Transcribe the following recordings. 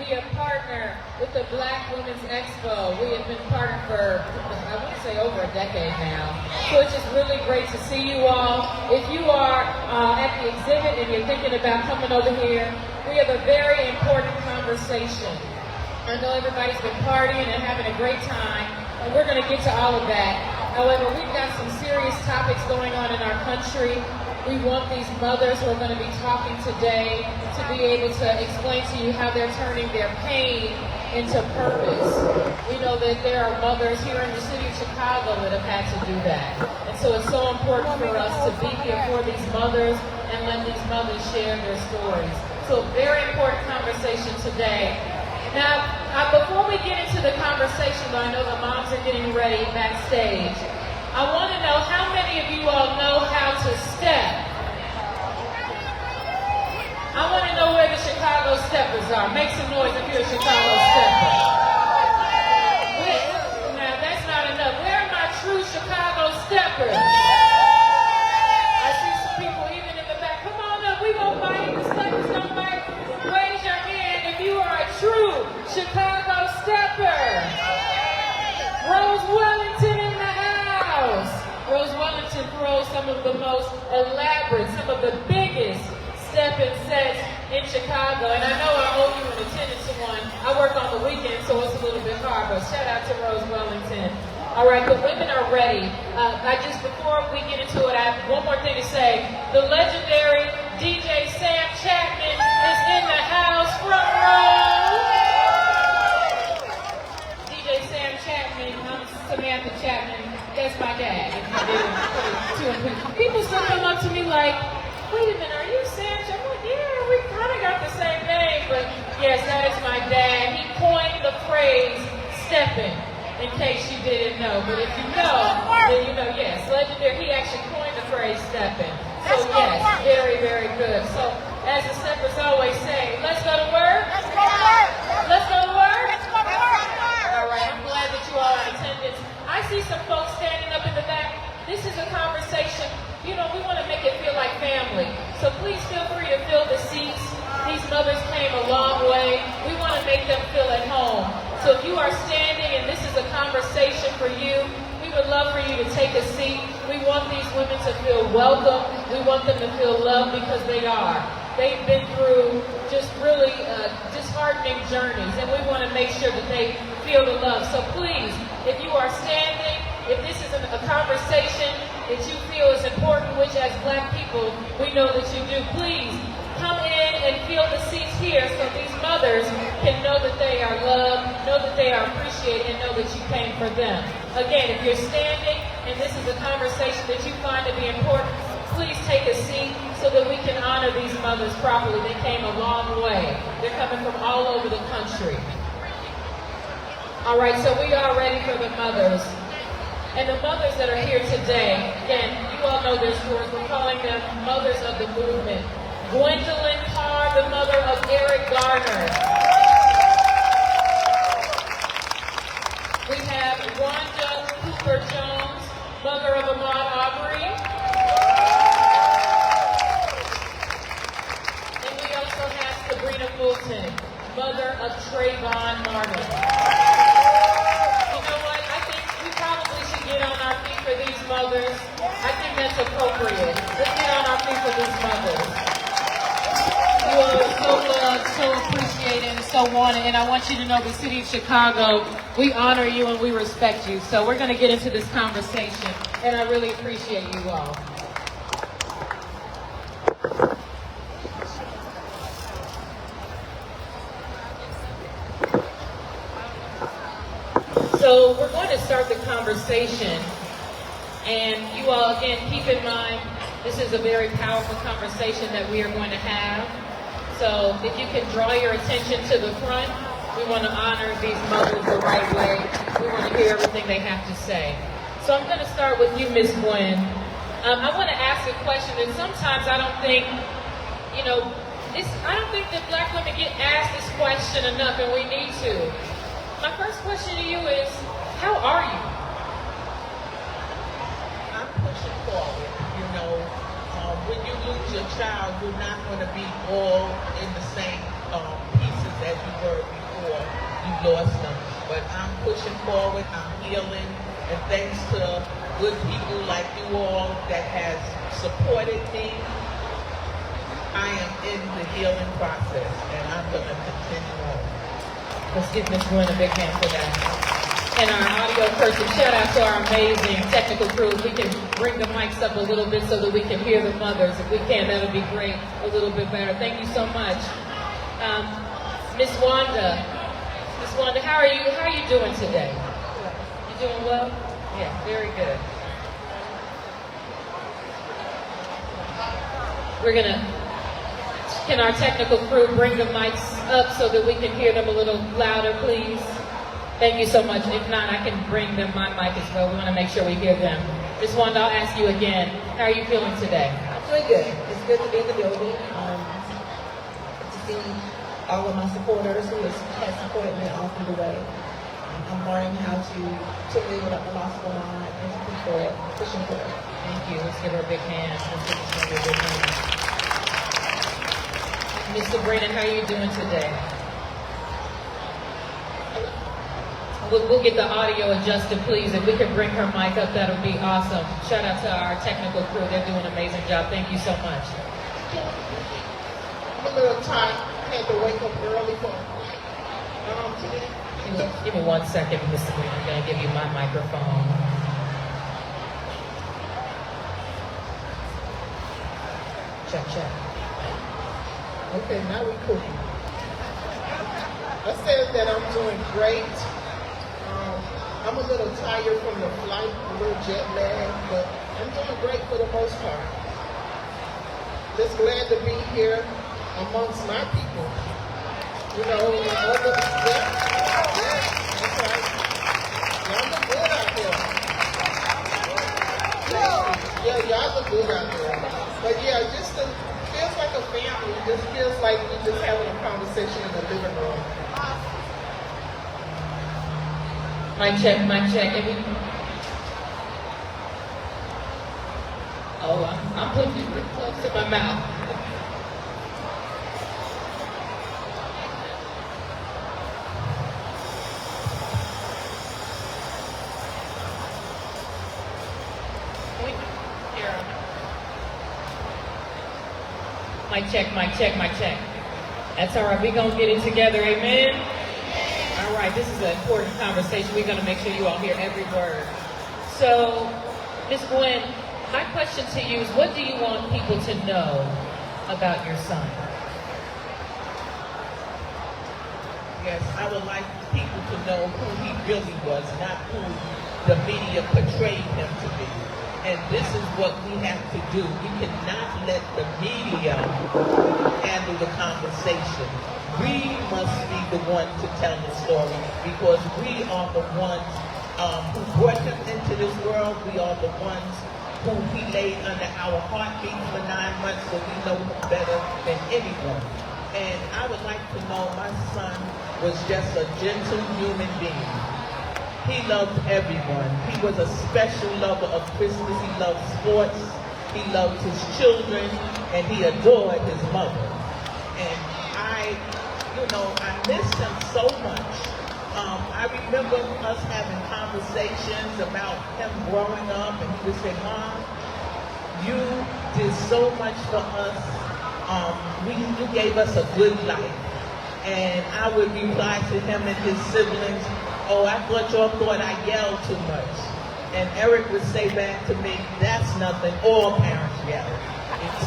be a partner with the Black Women's Expo. We have been partnered for, I want to say, over a decade now. So it's just really great to see you all. If you are at the exhibit and you're thinking about coming over here, we have a very important conversation. I know everybody's been partying and having a great time, and we're going to get to all of that. However, we've got some serious topics going on in our country. We want these mothers who are going to be talking today to be able to explain to you how they're turning their pain into purpose. We know that there are mothers here in the city of Chicago that have had to do that. And so it's so important for us to be here for these mothers and let these mothers share their stories. So a very important conversation today. Now, before we get into the conversation, though I know the moms are getting ready backstage, I want to know how many of you all know how to step. I want to know where the Chicago steppers are. Make some noise if you're a Chicago stepper. Now, that's not enough. Where are my true Chicago steppers? I see some people even in the back. Come on up. We gonna fight. The steppers don't fight. Raise your hand if you are a true Chicago stepper. Rose Wellington in the house. Rose Wellington throws some of the most elaborate, some of the biggest step-in sets in Chicago. And I know I owe you an attendance to one. I work on the weekend, so it's a little bit hard, but shout out to Rose Wellington. All right, the women are ready. Before we get into it, I have one more thing to say. The legendary DJ Sam Chapman is in the house, front row. DJ Sam Chapman, I'm Samantha Chapman. That's my dad. People still come up to me like, wait a minute, are you Sam Chapman? I'm like, yeah, we kind of got the same name, but yes, that is my dad. He coined the phrase stepping, in case you didn't know. But if you know, then you know, yes, legendary. He actually coined the phrase stepping. So yes, very, very good. So as the steppers always say, let's go to work. Let's go to work. Let's go to work. Let's go to work. All right, I'm glad that you all are in attendance. I see some folks standing up in the back. This is a conversation. You know, we want to make it feel like family. So please feel free to fill the seats. These mothers came a long way. We want to make them feel at home. So if you are standing and this is a conversation for you, we would love for you to take a seat. We want these women to feel welcome. We want them to feel loved because they are. They've been through just really disheartening journeys, and we want to make sure that they feel the love. So please, if you are standing, if this is a conversation that you feel is important, which as Black people, we know that you do, please come in and fill the seats here so these mothers can know that they are loved, know that they are appreciated, and know that you came for them. Again, if you're standing and this is a conversation that you find to be important, please take a seat so that we can honor these mothers properly. They came a long way. They're coming from all over the country. All right, so we are ready for the mothers. And the mothers that are here today, again, you all know their stories. We're calling them mothers of the movement. Gwendolyn Carr, the mother of Eric Garner. We have Wanda Cooper Jones, mother of Ahmaud Arbery. And we also have Sabrina Fulton, mother of Trayvon Martin. You know what? I think we probably should get on our feet for these mothers. I think that's appropriate. Let's get on our feet for these mothers. You are so loved, so appreciated, and so wanted. And I want you to know the city of Chicago, we honor you and we respect you. So we're going to get into this conversation, and I really appreciate you all. So we're going to start the conversation, and you all, again, keep in mind, this is a very powerful conversation that we are going to have. So if you can draw your attention to the front, we want to honor these mothers the right way. We want to hear everything they have to say. So I'm going to start with you, Ms. Gwen. I want to ask a question that sometimes I don't think, I don't think that Black women get asked this question enough, and we need to. My first question to you is, how are you? I'm pushing forward, When you lose your child, you're not going to be all in the same pieces as you were before you lost them. But I'm pushing forward, I'm healing, and thanks to good people like you all that has supported me, I am in the healing process, and I'm going to continue on. Let's give Ms. Gwen a big hand for that. And our audio person, shout out to our amazing technical crew. If we can bring the mics up a little bit so that we can hear the mothers. If we can, that would be great. A little bit better. Thank you so much. Miss Wanda. Miss Wanda, how are you doing today? You doing well? Yeah, very good. Can our technical crew bring the mics up so that we can hear them a little louder, please? Thank you so much. If not, I can bring them my mic as well. We want to make sure we hear them. Ms. Wanda, I'll ask you again. How are you feeling today? I'm doing good. It's good to be in the building. To see all of my supporters who have supported me all through the way. I'm learning how to live without the loss of my mind and to push forward, pushing forward. Thank you. Let's give her a big hand. Let's give her a big hand. Mr. Brandon, how are you doing today? We'll get the audio adjusted, please. If we could bring her mic up, that would be awesome. Shout out to our technical crew. They're doing an amazing job. Thank you so much. I'm a little tired. I had to wake up early for today. Give me 1 second, Mr. Green. I'm going to give you my microphone. Check, check. Okay, now we cool. I said that I'm doing great. I'm a little tired from the flight, a little jet lag, but I'm doing great for the most part. Just glad to be here amongst my people. You know, that's right. Y'all look good out there. Yeah, y'all look good out there. But yeah, just feels like a family. It just feels like we're just having a conversation in the living room. Mic check, mic check. I'm putting it real close to my mouth. Mic check, mic check, mic check. That's all right. We're going to get it together. Amen. All right. This is an important conversation. We're going to make sure you all hear every word. So, Ms. Gwen, my question to you is, what do you want people to know about your son? Yes, I would like people to know who he really was, not who the media portrayed him to be. And this is what we have to do. We cannot let the media handle the conversation. We must be the one to tell the story because we are the ones who brought him into this world. We are the ones who he laid under our heartbeat for 9 months, so we know him better than anyone. And I would like to know my son was just a gentle human being. He loved everyone. He was a special lover of Christmas. He loved sports. He loved his children, and he adored his mother. And I miss him so much. I remember us having conversations about him growing up, and he would say, "Mom, you did so much for us. You gave us a good life." And I would reply to him and his siblings, "Oh, I thought y'all thought I yelled too much." And Eric would say back to me, "That's nothing. All parents yell."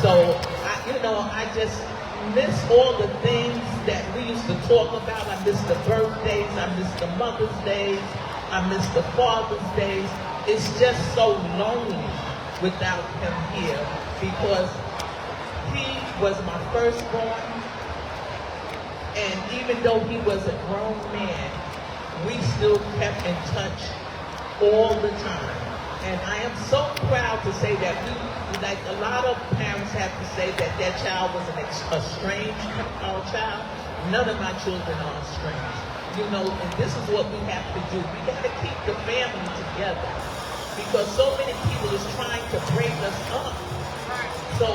So, I just miss all the things that we used to talk about. I miss the birthdays. I miss the Mother's Days. I miss the Father's Days. It's just so lonely without him here because he was my firstborn. And even though he was a grown man, we still kept in touch all the time. And I am so proud to say that like a lot of parents have to say that their child was a estranged child. None of my children are estranged. And this is what we have to do. We got to keep the family together because so many people is trying to break us up. So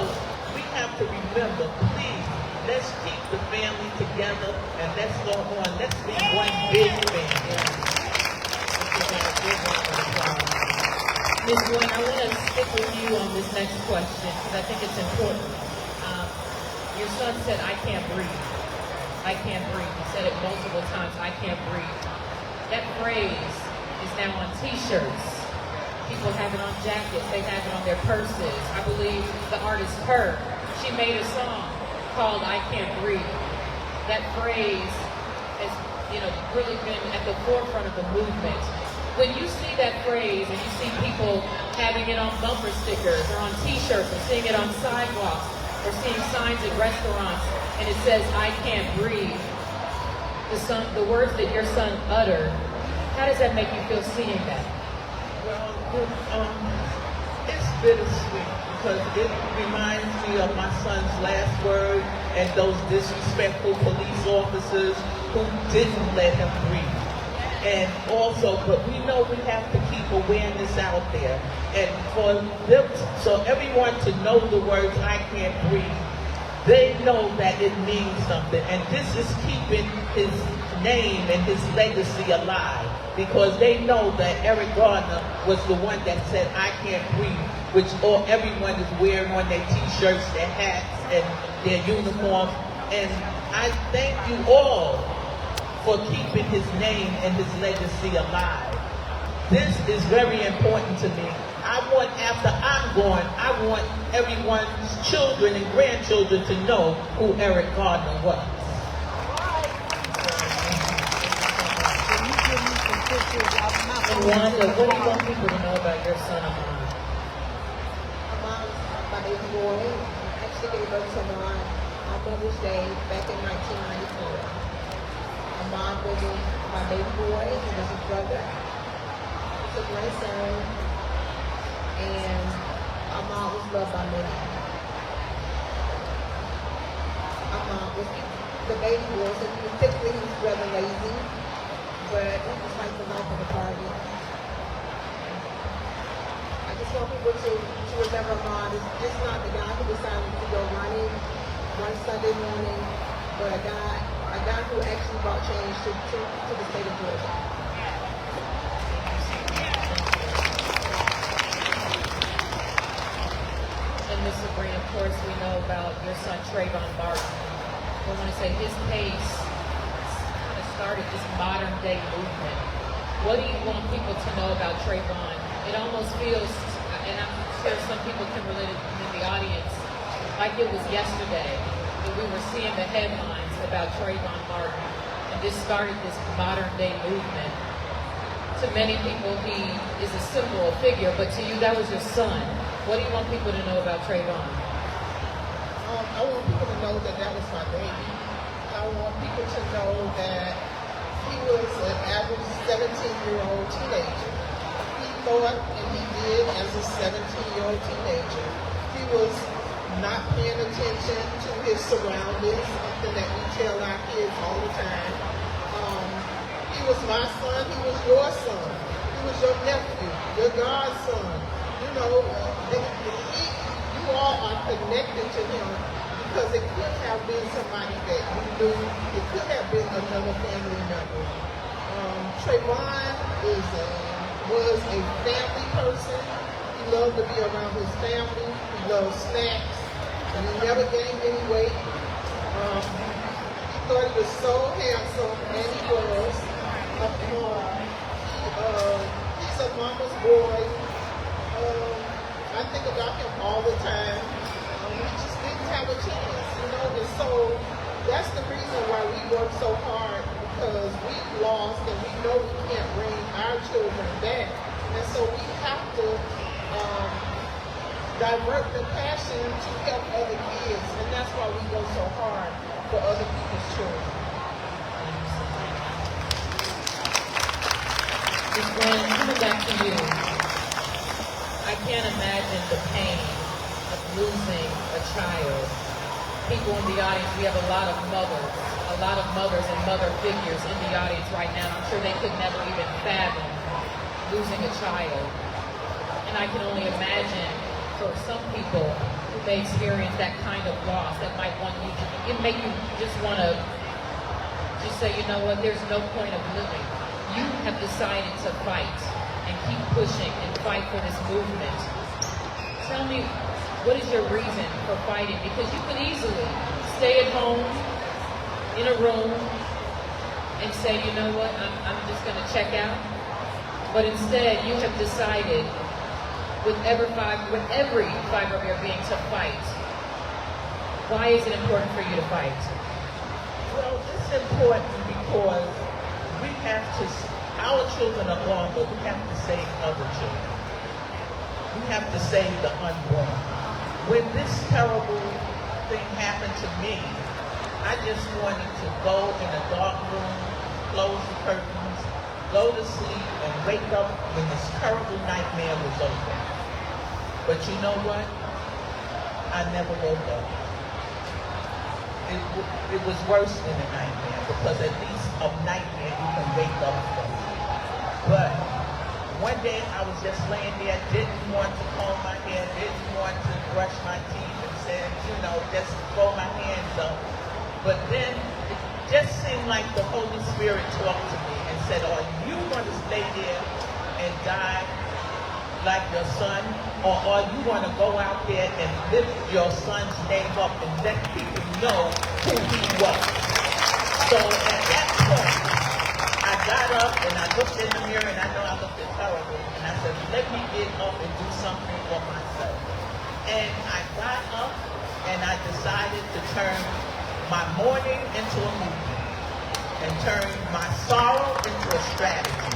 we have to remember, please, let's keep the family together. together and let's go on. Let's be one big family. Ms. Gwen, I want to stick with you on this next question because I think it's important. Your son said, "I can't breathe. I can't breathe." He said it multiple times, "I can't breathe." That phrase is now on T-shirts. People have it on jackets. They have it on their purses. I believe the artist Her, she made a song called "I Can't Breathe." That phrase has, really been at the forefront of the movement. When you see that phrase and you see people having it on bumper stickers or on T-shirts or seeing it on sidewalks or seeing signs at restaurants and it says, "I can't breathe," the words that your son uttered, how does that make you feel seeing that? Well, it's bittersweet because it reminds me of my son's last word and those disrespectful police officers who didn't let him breathe. And also, but we know we have to keep awareness out there. And for them, so everyone to know the words "I can't breathe," they know that it means something. And this is keeping his name and his legacy alive because they know that Eric Gardner was the one that said "I can't breathe," which everyone is wearing on their T-shirts, their hats, and their uniforms. And I thank you all for keeping his name and his legacy alive. This is very important to me. I want, after I'm gone, I want everyone's children and grandchildren to know who Eric Gardner was. And Wanda, what do you want people to know about your son, Amon? Amon, my baby boy, actually gave birth to Amon on Mother's Day back in 1994. Amon was my baby boy. He was his brother. He's a grandson. And Amon was loved by many. Amon was the baby boy, so typically he was rather lazy, but he was like the life of the party. I just want people to remember Amon is just not the guy who decided to go running one Sunday morning, but a guy who actually brought change to the state of Georgia. And Ms. Sabrina, of course, we know about your son Trayvon Martin. I want to say his case kind of started this modern day movement. What do you want people to know about Trayvon? It almost feels, and I'm sure some people can relate it in the audience, like it was yesterday that we were seeing the headlines about Trayvon Martin, and this started this modern day movement. To many people, he is a symbol, a figure, but to you, that was your son. What do you want people to know about Trayvon? I want people to know that was my baby. I want people to know that he was an average 17-year-old teenager. He thought, and he did as a 17-year-old teenager. He was not paying attention to his surroundings, something that we tell our kids all the time. He was my son, he was your son, he was your nephew, your godson. You all are connected to him because it could have been somebody that you knew, it could have been another family member. Trayvon was a family person. He loved to be around his family, he loved snacks, and he never gained any weight. He thought he was so handsome, and he was. He's a mama's boy. I think about him all the time. We just didn't have a chance, and so that's the reason why we work so hard, because we've lost and we know we can't bring our children back. And so we have to divert the passion to help other kids, and that's why we go so hard for other people's children. Ms. Gwen, coming back to you, I can't imagine the pain of losing a child. People in the audience, we have a lot of mothers and mother figures in the audience right now. I'm sure they could never even fathom losing a child. And I can only imagine for some people who may experience that kind of loss, that might make you just want to You say, you know what, there's no point of living. You have decided to fight and keep pushing and fight for this movement. Tell me, what is your reason for fighting? Because you could easily stay at home in a room and say, you know what, I'm just going to check out. But instead, you have decided with every fiber of your being to fight. Why is it important for you to fight? Well, it's important because we have to, our children are gone, but we have to save other children. We have to save the unborn. When this terrible thing happened to me, I just wanted to go in a dark room, close the curtains, go to sleep, and wake up when this terrible nightmare was over. But you know what? I never woke up. It was worse than a nightmare, because at least a nightmare you can wake up from. But one day I was just laying there, didn't want to comb my hair, didn't want to brush my teeth, and said, just throw my hands up. But then it just seemed like the Holy Spirit talked to me and said, are you going to stay there and die like your son, or are you going to go out there and lift your son's name up and let people know who he was? So at that point, I got up and I looked in the mirror, and I know I looked terrible, and I said, let me get up and do something for myself. And I got up and I decided to turn my mourning into a movement and turn my sorrow into a strategy.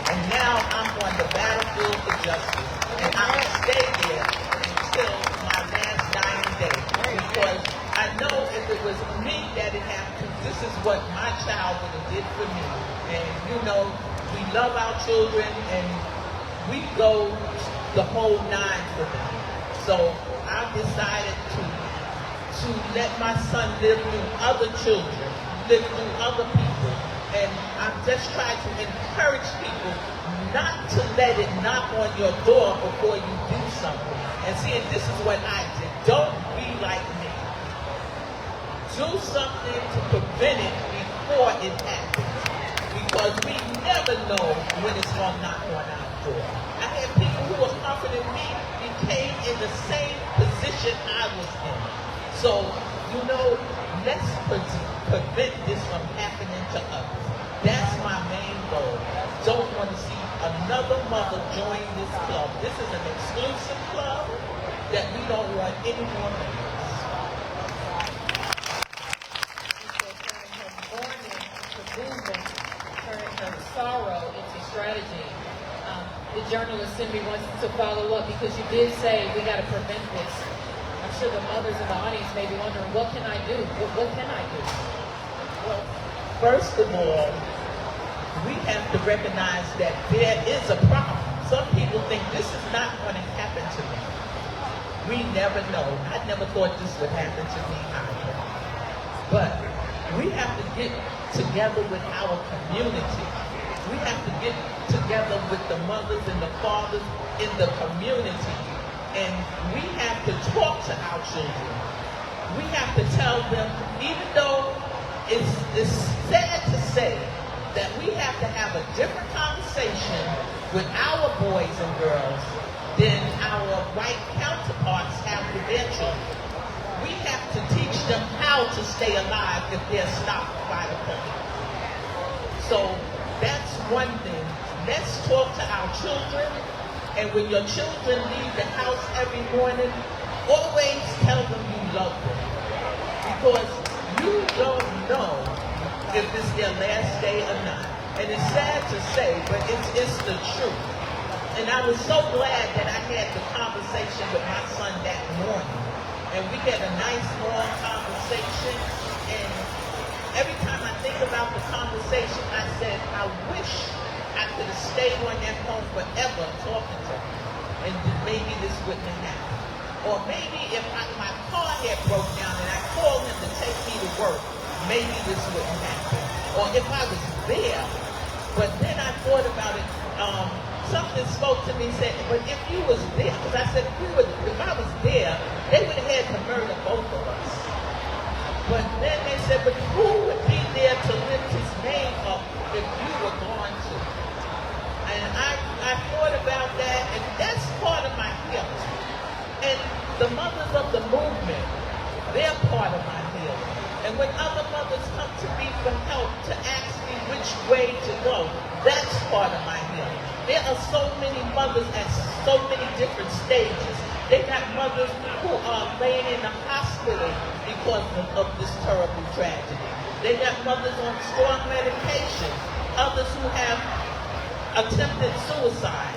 And now I'm on the battlefield for justice. And I will stay there until my last dying day. Because I know if it was me that it happened to, this is what my child would have did for me. And we love our children and we go the whole nine for them. So I decided to let my son live through other children, live through other people. And I'm just trying to encourage people not to let it knock on your door before you do something. And see, and this is what I did. Don't be like me. Do something to prevent it before it happens. Because we never know when it's going to knock on our door. I had people who were confident in me became in the same position I was in. So, let's prevent this from happening to others. That's my main goal. Don't want to see another mother join this club. This is an exclusive club that we don't want any more members. Turning her mourning into movement, turning her sorrow into strategy. The journalist Cindy wants to follow up because you did say we got to prevent this. I'm sure the mothers in the audience may be wondering, what can I do? What can I do? Well, first of all, we have to recognize that there is a problem. Some people think this is not going to happen to me. We never know. I never thought this would happen to me either. But we have to get together with our community. We have to get together with the mothers and the fathers in the community. And we have to talk to our children. We have to tell them, even though it's sad to say that we have to have a different conversation with our boys and girls than our white counterparts have with their children. We have to teach them how to stay alive if they're stopped by the police. So that's one thing. Let's talk to our children. And when your children leave the house every morning, always tell them you love them. Because you don't know if it's their last day or not. And it's sad to say, but it's the truth. And I was so glad that I had the conversation with my son that morning. And we had a nice long conversation. And every time I think about the conversation, I said, I wish I could have stayed on that phone forever talking to him. And maybe this wouldn't have happened. Or maybe if my car had broke down and I called him to take me to work, maybe this wouldn't happen. Or if I was there. But then I thought about it. Something spoke to me and said, but if you was there, because I said, if I was there, they would have had to murder both of us. But then they said, but who would be there to lift his I thought about that, and that's part of my healing. And the mothers of the movement, they're part of my healing. And when other mothers come to me for help, to ask me which way to go, that's part of my healing. There are so many mothers at so many different stages. They got mothers who are laying in the hospital because of this terrible tragedy. They got mothers on strong medication, others who have attempted suicide.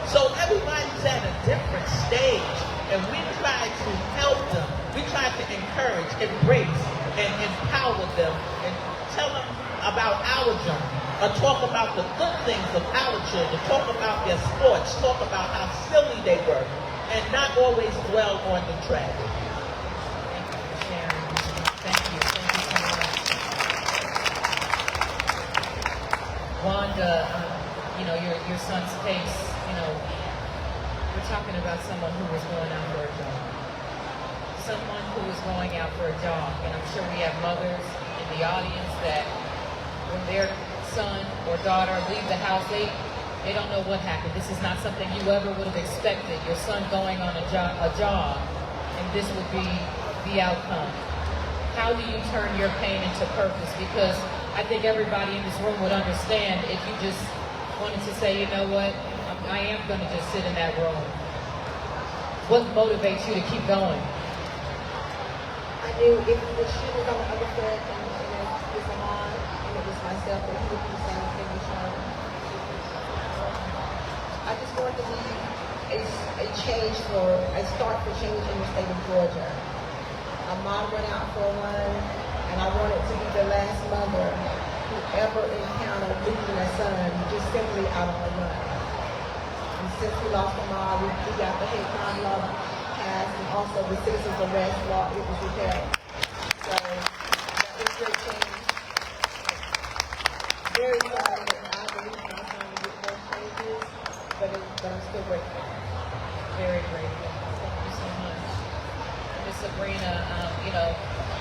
So everybody's at a different stage, and we try to help them. We try to encourage, embrace, and empower them, and tell them about our journey, or talk about the good things of our children, talk about their sports, talk about how silly they were, and not always dwell on the tragedy. Thank you for sharing. Thank you. Thank you so much. Wanda, your son's case, we're talking about someone who was going out for a job. Someone who is going out for a job. And I'm sure we have mothers in the audience that when their son or daughter leave the house, they don't know what happened. This is not something you ever would have expected. Your son going on a job, and this would be the outcome. How do you turn your pain into purpose? Because I think everybody in this room would understand if you just wanted to say, you know what, I am going to just sit in that room. What motivates you to keep going? I knew if the shoe was on the other foot and it was on, and it was myself, that he would do the same thing with her. I just wanted to be a change a start for change in the state of Georgia. My mom went out for a run, and I wanted to be the last mother who ever encountered losing a son just simply out on a run. And since we lost my mom, we got the hate crime law passed, and also the citizens arrest law, it was repealed. So that was great change. Very sorry that I believe my son will get those changes, but I'm still grateful. Very grateful. Thank you so much. Miss Sabrina,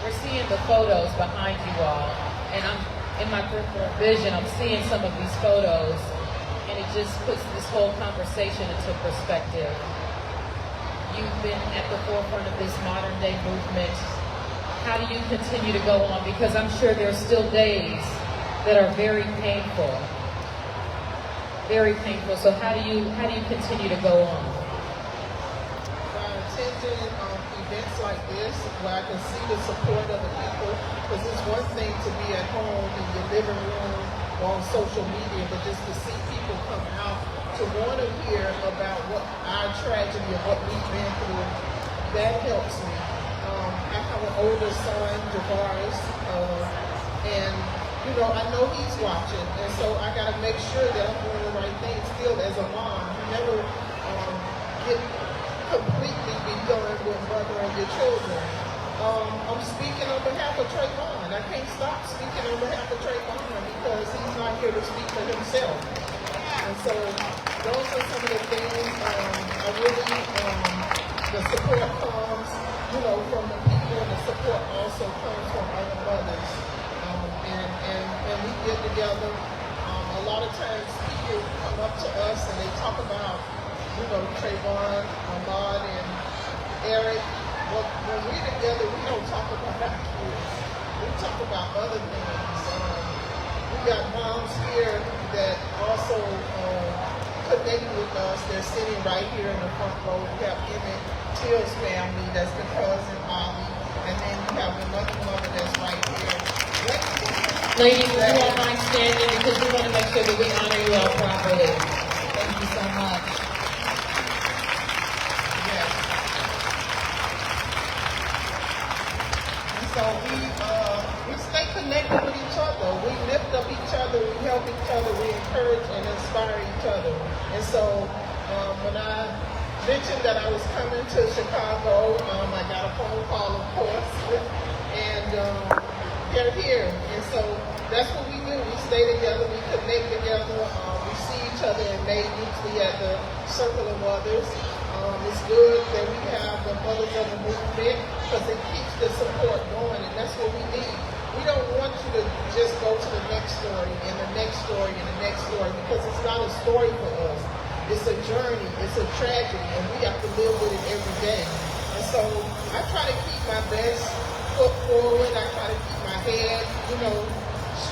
we're seeing the photos behind you all, and I'm in my peripheral vision, I'm seeing some of these photos, and it just puts this whole conversation into perspective. You've been at the forefront of this modern day movement. How do you continue to go on? Because I'm sure there are still days that are very painful. Very painful. So how do you continue to go on? By attending events like this, where I can see the support of the people, because it's one thing to be at home in your living room or on social media, but just to see people come out to want to hear about what our tragedy and what we've been through, that helps me. I have an older son, Javaris, and I know he's watching, and so I got to make sure that I'm doing the right thing. Still, as a mom, you never get completely be done with mothering your children. I'm speaking on behalf of Trayvon. I can't stop speaking on behalf of Trayvon because he's not here to speak for himself. And so those are some of the things I really, the support comes, from the people, and the support also comes from other mothers. And we get together. A lot of times people come up to us and they talk about, Trayvon, Ahmad, and Eric. Well, when we're together, we don't talk about our kids. We talk about other things. We got moms here that also connect with us. They're sitting right here in the front row. We have Emmett Till's family, that's the cousin, Ollie. And then you have another mother that's right here. Ladies, you all mind standing because we want to make sure that we honor you all properly. Thank you so much. Yes. And so we stay connected with each other. We lift up each other. We help each other. We encourage and inspire each other. And so when I mentioned that I was coming to Chicago, I got a phone call, of course, and they're here. And so that's what we do. We stay together. We connect together. We see each other in May, usually at the Circle of Mothers. It's good that we have the Mothers of the Movement because it keeps the support going, and that's what we need. We don't want you to just go to the next story and the next story and the next story because it's not a story for us. It's a journey, it's a tragedy, and we have to live with it every day. And so I try to keep my best foot forward. I try to keep my head,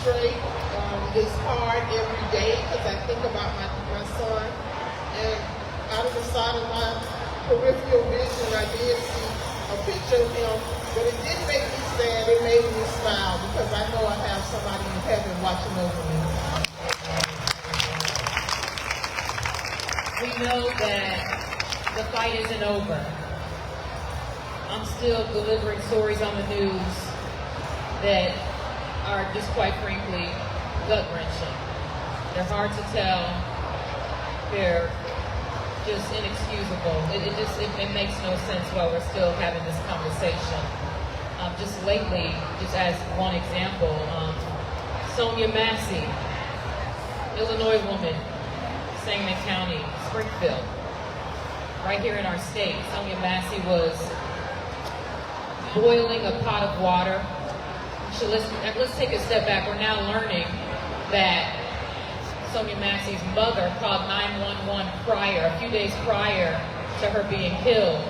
straight. It's hard every day because I think about my son. And out of the side of my peripheral vision, I did see a picture of him, but it didn't make me sad. It made me smile because I know I have somebody in heaven watching over me. We know that the fight isn't over. I'm still delivering stories on the news that are just quite frankly gut-wrenching. They're hard to tell. They're just inexcusable. It makes no sense while we're still having this conversation. Just lately, just as one example, Sonia Massey, Illinois woman, Sangamon County, Springfield, right here in our state. Sonia Massey was boiling a pot of water. So let's take a step back. We're now learning that Sonia Massey's mother called 911 a few days prior to her being killed,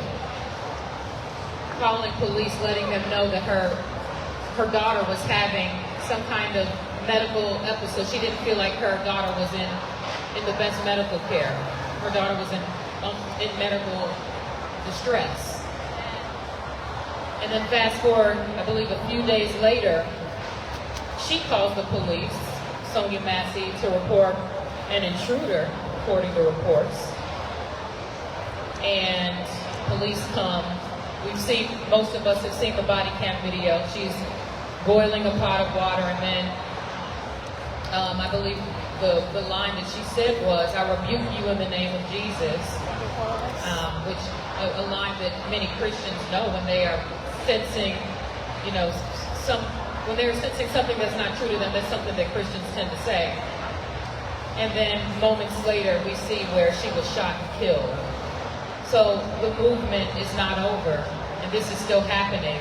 calling police, letting them know that her daughter was having some kind of medical episode. She didn't feel like her daughter was in the best medical care. Her daughter was in medical distress. And then fast forward, I believe a few days later, she calls the police, Sonia Massey, to report an intruder, according to reports. And police come. Most of us have seen the body cam video. She's boiling a pot of water, and then I believe the line that she said was, "I rebuke you in the name of Jesus," which a line that many Christians know when they are sensing, when they're sensing something that's not true to them. That's something that Christians tend to say. And then moments later, we see where she was shot and killed. So the movement is not over, and this is still happening.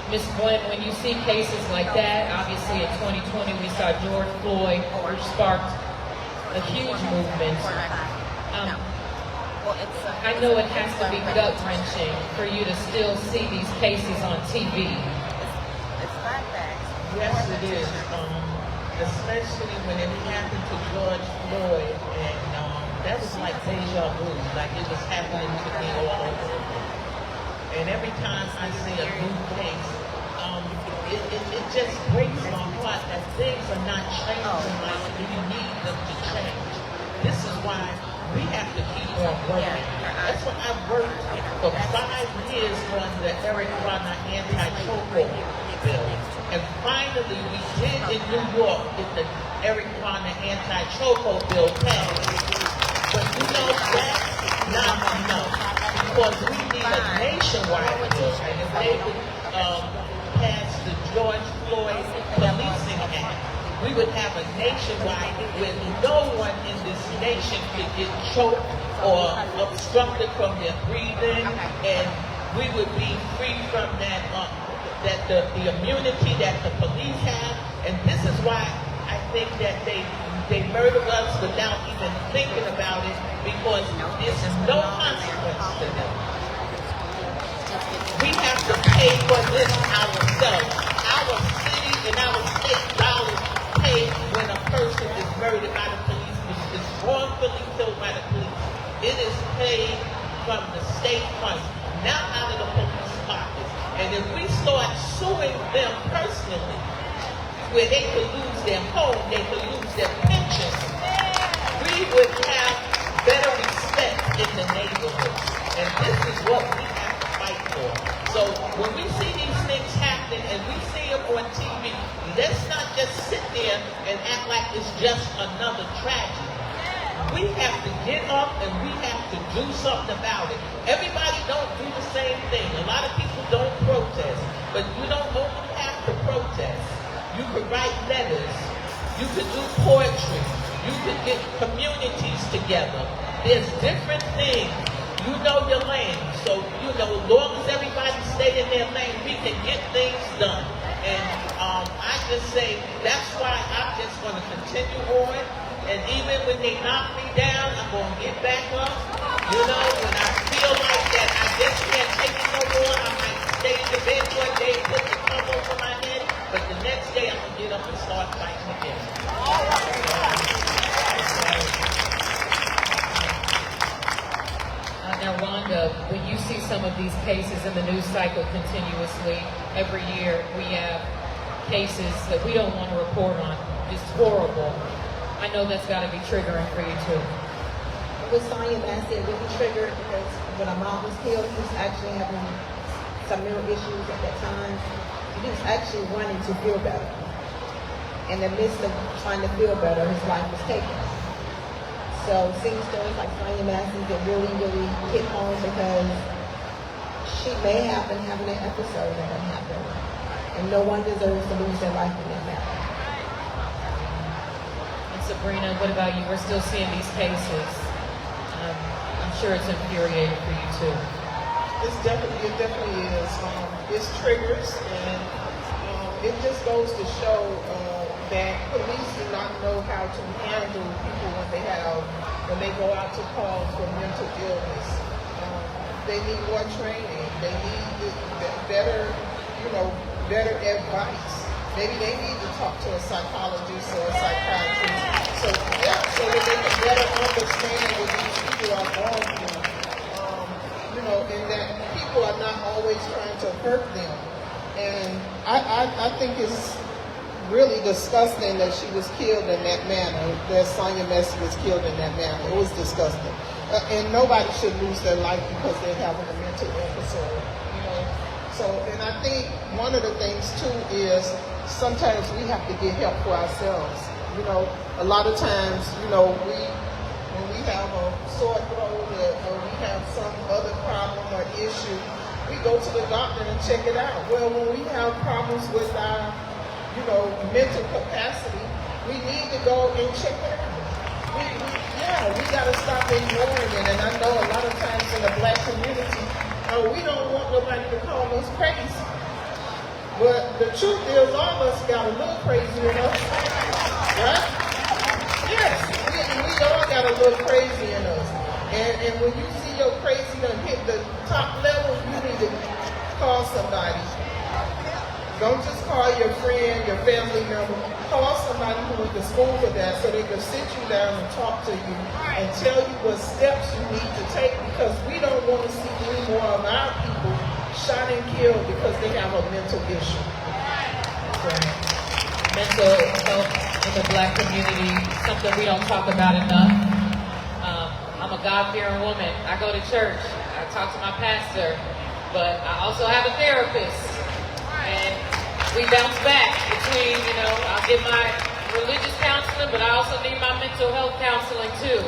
Ms. Gwen, when you see cases like that, obviously in 2020 we saw George Floyd, which sparked a huge movement. I know it has to be gut-wrenching for you to still see these cases on TV. Yes, it is. Especially when it happened to George Floyd, and that was like deja vu, like it was happening to me all over. And every time I see a new case, it just breaks my heart that things are not changing like we need them to change. This is why we have to keep on working. That's why I've worked for 5 years on the Eric Garner anti-chokehold bill. And finally, we did in New York get the Eric Garner anti-chokehold bill passed. But that's not enough, because we need a nationwide bill. And if they would pass the George Floyd Policing Act, we would have a nationwide where no one in this nation could get choked or obstructed from their breathing, and we would be free from that the immunity that the police have. And this is why I think that they murder us without even thinking about it, because there's no consequence to them. We have to pay for this ourselves. Our city and our state dollars pay when a person is murdered by the police, which is wrongfully killed by the police. It is paid from the state funds, not out of the police pockets. And if we start suing them personally, where they could lose their home, they could lose their pensions, we would have better respect in the neighborhood. And this is what we have to fight for. So when we see these things happening and we see them on TV, let's not just sit there and act like it's just another tragedy. We have to get up and we have to do something about it. Everybody don't do the same thing. A lot of people don't protest, but you don't only have to protest. You could write letters. You could do poetry. You could get communities together. There's different things. You know your lane. So, as long as everybody stay in their lane, we can get things done. And I just say, that's why I'm just going to continue on. And even when they knock me down, I'm going to get back up. You know, when I feel like that I just can't take it no more, I might stay in the bed for a day, put the cover over my head, but the next day I'm going to get up and start fighting again. Now, Rhonda, when you see some of these cases in the news cycle continuously, every year we have cases that we don't want to report on, just horrible. I know that's got to be triggering for you too. With Sonya Massey, it really triggered because when our mom was killed, he was actually having some mental issues at that time. He was actually wanting to feel better. In the midst of trying to feel better, his life was taken. So seeing stories like Sonya Massey that really, really hit home because she may have been having an episode that had happened. And no one deserves to lose their life in that matter. And Sabrina, what about you? We're still seeing these cases. I'm sure it's infuriating for you too. It definitely is. It's triggers, and it just goes to show that police do not know how to handle people when they go out to call for mental illness. They need more training. They need better advice. Maybe they need to talk to a psychologist or a psychiatrist. So that they can better understand what these people are going through. And that people are not always trying to hurt them. And I think it's really disgusting that she was killed in that manner, that Sonya Massey was killed in that manner. It was disgusting. And nobody should lose their life because they're having a mental episode, So, and I think one of the things too is sometimes we have to get help for ourselves. A lot of times, when we have a sore throat or we have some other problem or issue, we go to the doctor and check it out. Well, when we have problems with our, mental capacity, we need to go and check it out. We got to stop ignoring it. And I know a lot of times in the Black community, we don't want nobody to call us crazy. But the truth is, all of us got a little crazy in us, right? Yes, we all got a little crazy in us. And when you see your crazy done hit the top level, you need to call somebody. Don't just call your friend, your family member. Call somebody who went to school for that so they can sit you down and talk to you and tell you what steps you need to take, because we don't want to see any more of our people shot and killed because they have a mental issue. Mental health in the Black community, something we don't talk about enough. I'm a God-fearing woman. I go to church. I talk to my pastor, but I also have a therapist. And we bounce back between, I'll get my religious counseling, but I also need my mental health counseling too.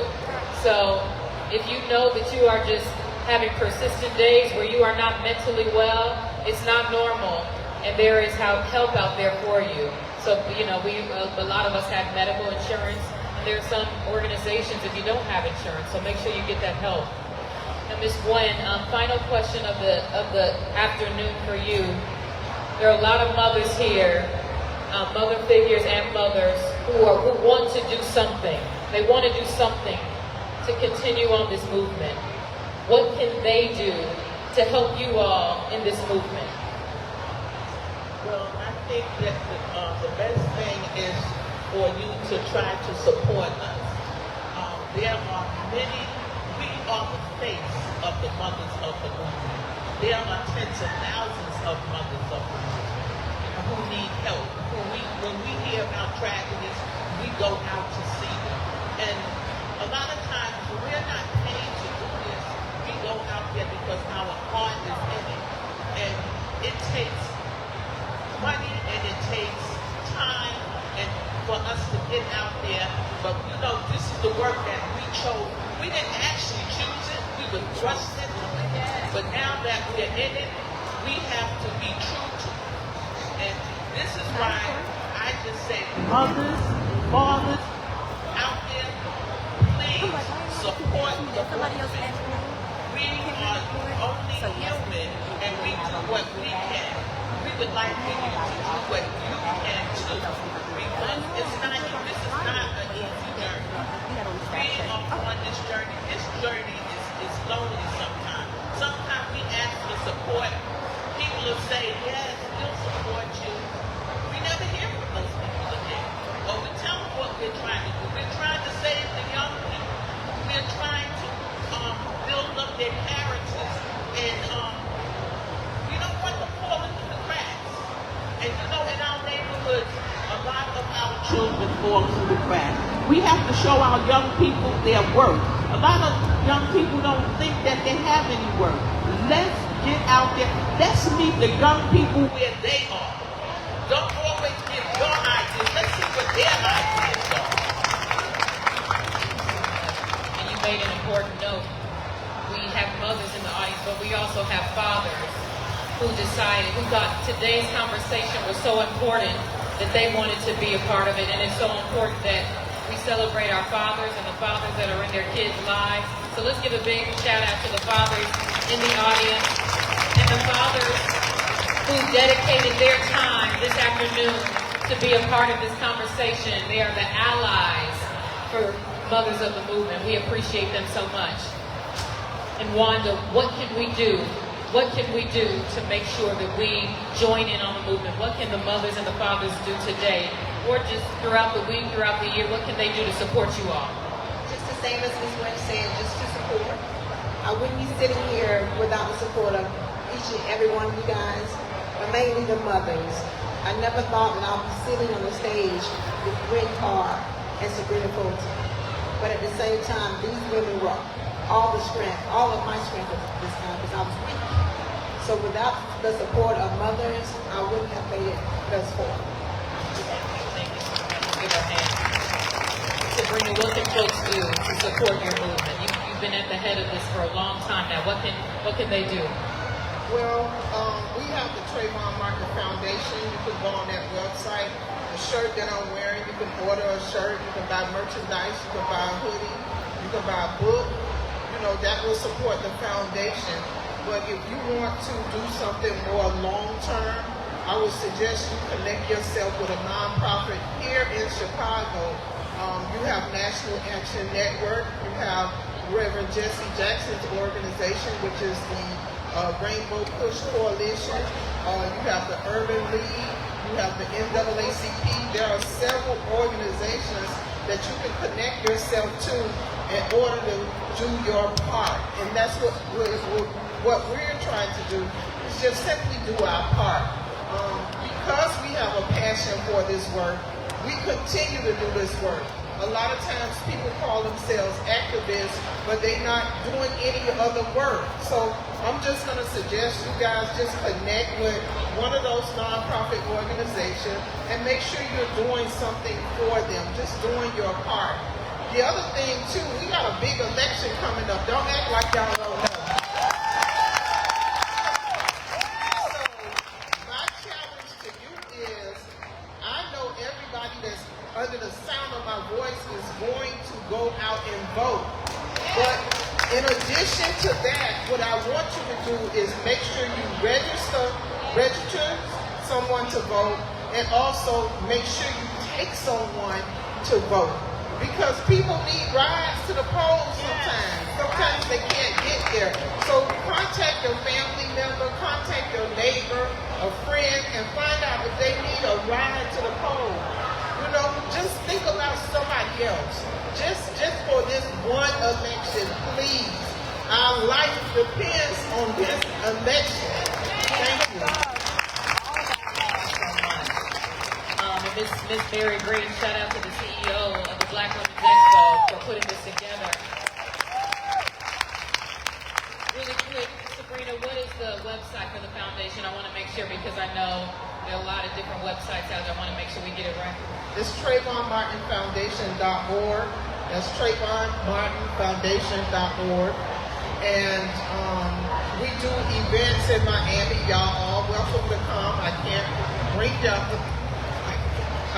So if you know that you are just having persistent days where you are not mentally well, it's not normal. And there is help out there for you. So, a lot of us have medical insurance. And there are some organizations if you don't have insurance, so make sure you get that help. Now, Ms. Gwen, final question of the afternoon for you. There are a lot of mothers here, mother figures and mothers who want to do something. They want to do something to continue on this movement. What can they do to help you all in this movement? Well, I think that the best thing is for you to try to support us. There are many, we are the face of the mothers of the movement. There are tens of thousands of mothers of the movement who need help. When we hear about tragedies, we go out to see them. And a lot of times we're not paid to do this. We go out there because our heart is in it. And it takes money and it takes time and for us to get out there. But this is the work that we chose. We didn't actually choose it. We were thrust into it. But now that we're in it, we have to be true to it. And this is why I just say, mothers, fathers, out there, please support the movement. We are only human and we do what we can. We would like for you to do what you can too. Because this is not an easy journey. children fall through the cracks. We have to show our young people their worth. A lot of young people don't think that they have any worth. Let's get out there. Let's meet the young people where they are. Don't always give your ideas. Let's see what their ideas are. And you made an important note. We have mothers in the audience, but we also have fathers who decided, who thought today's conversation was so important that they wanted to be a part of it. And it's so important that we celebrate our fathers and the fathers that are in their kids' lives. So let's give a big shout out to the fathers in the audience and the fathers who dedicated their time this afternoon to be a part of this conversation. They are the allies for mothers of the movement. We appreciate them so much. And Wanda, what can we do? What can we do to make sure that we join in on the movement? What can the mothers and the fathers do today, or just throughout the week, throughout the year? What can they do to support you all? Just the same as Ms. Wynn said, just to support. I wouldn't be sitting here without the support of each and every one of you guys, but mainly the mothers. I never thought that I'd be sitting on the stage with Gwen Carr and Sabrina Fulton. But at the same time, these women were all the strength, all of my strength at this time, because I was weak. So without the support of mothers, I wouldn't have made it thus far. Thank you. Give our hand. Sabrina, what can folks do to support your movement? You've been at the head of this for a long time now. What can they do? Well, we have the Trayvon Martin Foundation. You can go on that website. The shirt that I'm wearing, you can order a shirt. You can buy merchandise. You can buy a hoodie. You can buy a book. You know, that will support the foundation. But if you want to do something more long-term, I would suggest you connect yourself with a nonprofit here in Chicago. You have National Action Network. You have Reverend Jesse Jackson's organization, which is the Rainbow Push Coalition. You have the Urban League. You have the NAACP. There are several organizations that you can connect yourself to in order to do your part. And that's what we're trying to do, is just simply do our part. Because we have a passion for this work, we continue to do this work. A lot of times people call themselves activists, but they're not doing any other work. So I'm just going to suggest you guys just connect with one of those nonprofit organizations and make sure you're doing something for them, just doing your part. The other thing too, we got a big election coming up. Don't act like y'all don't know. So my challenge to you is, I know everybody that's under the sound of my voice is going to go out and vote. But in addition to that, what I want you to do is make sure you register someone to vote, and also make sure you take someone to vote. Because people need rides to the polls sometimes. Sometimes they can't get there. So contact your family member, contact your neighbor, a friend, and find out if they need a ride to the poll. You know, just think about somebody else. Just for this one election, please. Our life depends on this election. Thank you. Miss Mary Green, shout out to the CEO of the Black Women's Expo for putting this together. Really quick, Sabrina, what is the website for the foundation? I want to make sure, because I know there are a lot of different websites out there. I want to make sure we get it right. It's TrayvonMartinFoundation.org. That's TrayvonMartinFoundation.org. And we do events in Miami. Y'all all welcome to come.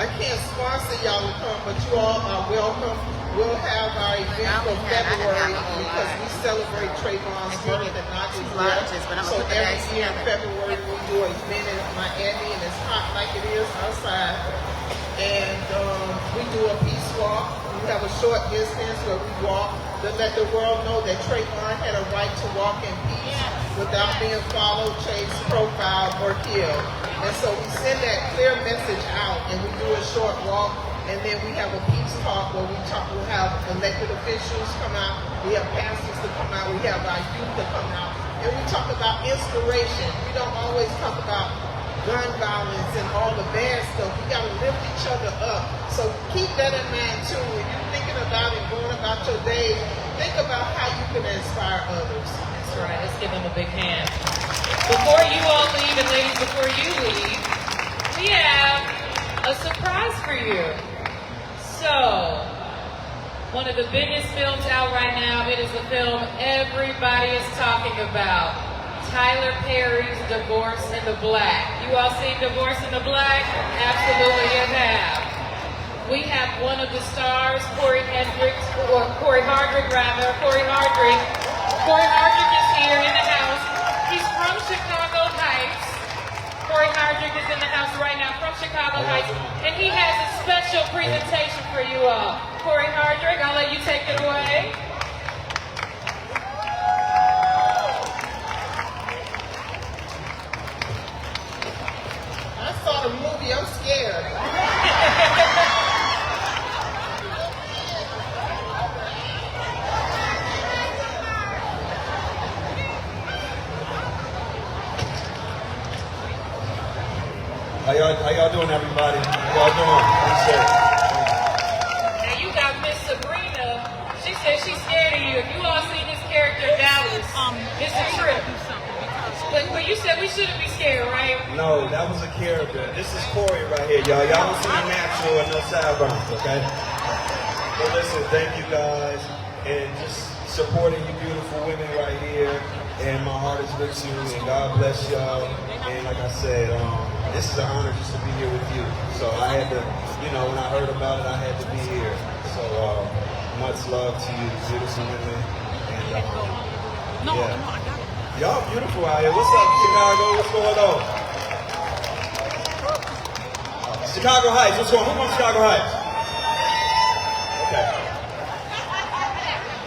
I can't sponsor y'all to come, but you all are welcome. We'll have our event for February because we celebrate Trayvon's birth and not his death. So every year in February we do an event in Miami, and it's hot like it is outside. And we do a peace walk. We have a short distance where we walk to let the world know that Trayvon had a right to walk in peace without being followed, chased, profiled, or killed. And so we send that clear message out, and we do a short walk, and then we have a peace talk where we'll have elected officials come out, we have pastors to come out, we have our youth to come out, and we talk about inspiration. We don't always talk about gun violence and all the bad stuff. We got to lift each other up So keep that in mind too. When you're thinking about it, going about your day, think about how you can inspire others. That's right. Let's give them a big hand. Before you all leave, and ladies, before you leave, we have a surprise for you. So, one of the biggest films out right now, it is the film everybody is talking about. Tyler Perry's Divorce in the Black. You all seen Divorce in the Black? Absolutely you have. We have one of the stars, Corey Hardrick is here in the house. He's from Chicago Heights. Corey Hardrick is in the house right now from Chicago Heights, and he has a special presentation for you all. Corey Hardrick, I'll let you take it away. I saw the movie, I'm scared. How y'all doing, everybody? How y'all doing? Appreciate it. Now you got Miss Sabrina. She said she's scared of you. If you all see this character, Dallas, it's a trip. But you said we shouldn't be scared, right? No, that was a character. This is Corey right here, y'all. Y'all don't see me natural and no sideburns, okay? But listen, thank you guys, and just supporting you beautiful women right here. And my heart is with you, and God bless y'all. And like I said, this is an honor just to be here with you. So I had to, when I heard about it, I had to be here. So much love to you, beautiful women. And yeah. Y'all beautiful out here. What's up, Chicago? What's going on? Chicago Heights. What's going on? Who from Chicago Heights? Okay.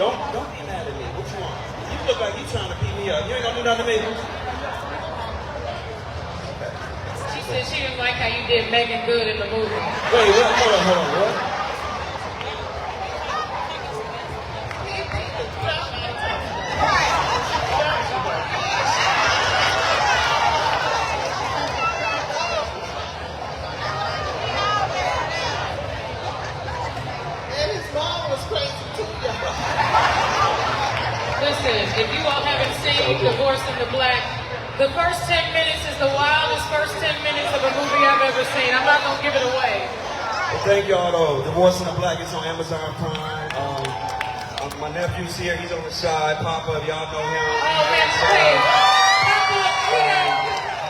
Don't be mad at me. What you want? You look like you trying to beat me up. You ain't gonna do nothing to me. Okay. She said she didn't like how you did Megan Good in the movie. Wait, what? Hold on. What? Listen, if you all haven't seen Divorce in the Black, the first 10 minutes is the wildest first 10 minutes of a movie I've ever seen. I'm not going to give it away. Well, thank y'all, though. Divorce in the Black is on Amazon Prime. My nephew's here. He's on the side. Papa, y'all know him. Oh, man, please.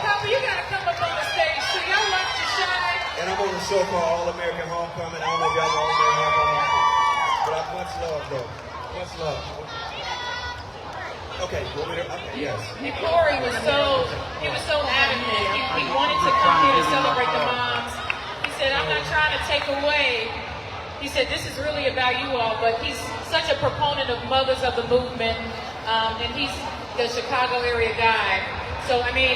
Papa, you got to come up on the stage. So y'all watch The Shy. And I'm on the show called All American Homecoming. I don't know if y'all know All American Homecoming. But much love, though. Much love. Okay, yes. And Corey was so adamant. He wanted to come here to celebrate the moms. He said, I'm not trying to take away. He said, this is really about you all, but he's such a proponent of mothers of the movement, and he's the Chicago area guy. So, and he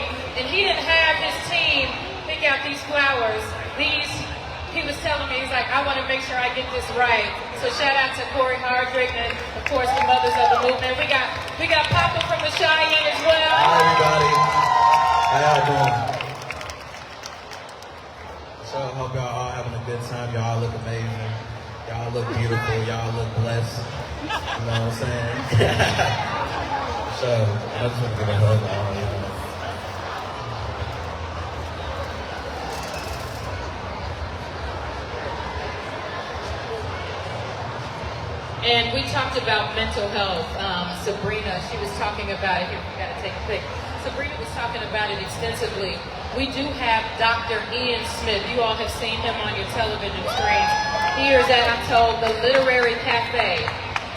didn't have his team pick out these flowers. He was telling me, he's like, I want to make sure I get this right. So shout out to Corey Hardrick and, of course, the mothers of the movement. We got Papa from the Cheyenne as well. Hi, everybody. How y'all doing? So I hope y'all all having a good time. Y'all look amazing. Y'all look beautiful. Y'all look blessed. You know what I'm saying? So I just want to give a hug to all y'all. And we talked about mental health. Sabrina, she was talking about it. Here, we got to take a pic. Sabrina was talking about it extensively. We do have Dr. Ian Smith. You all have seen him on your television screen. He is at, I'm told, the Literary Cafe.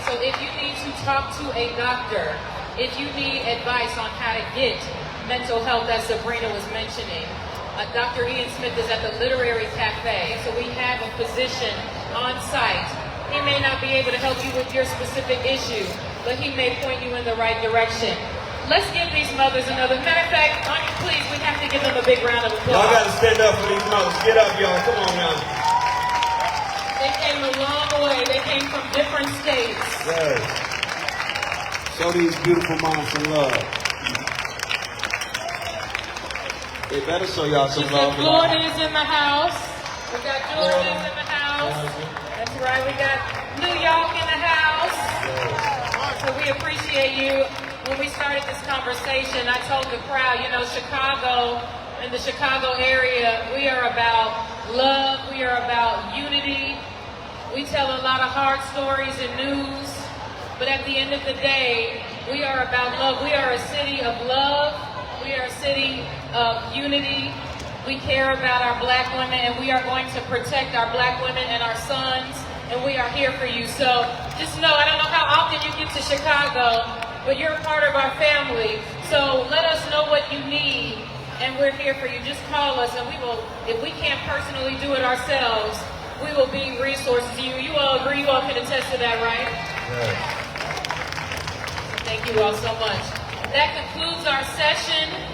So if you need to talk to a doctor, if you need advice on how to get mental health, as Sabrina was mentioning, Dr. Ian Smith is at the Literary Cafe. So we have a physician on site. He may not be able to help you with your specific issue, but he may point you in the right direction. Let's give these mothers another. Matter of fact, please, we have to give them a big round of applause. Y'all got to stand up for these mothers. Get up, y'all. Come on now. They came a long way. They came from different states. Yes. Show these beautiful moms some love. They better show y'all some love. Florida is in the house. We got Jordan in the house. conversation, I told the crowd, Chicago, in the Chicago area, we are about love, we are about unity. We tell a lot of hard stories and news, but at the end of the day, we are about love. We are a city of love. We are a city of unity. We care about our black women, and we are going to protect our black women and our sons, and we are here for you. So just know, I don't know how often you get to Chicago, but you're a part of our family. So let us know what you need, and we're here for you. Just call us, and we will, if we can't personally do it ourselves, we will be resources to you. You all agree? You all can attest to that, right? Yes. Thank you all so much. That concludes our session.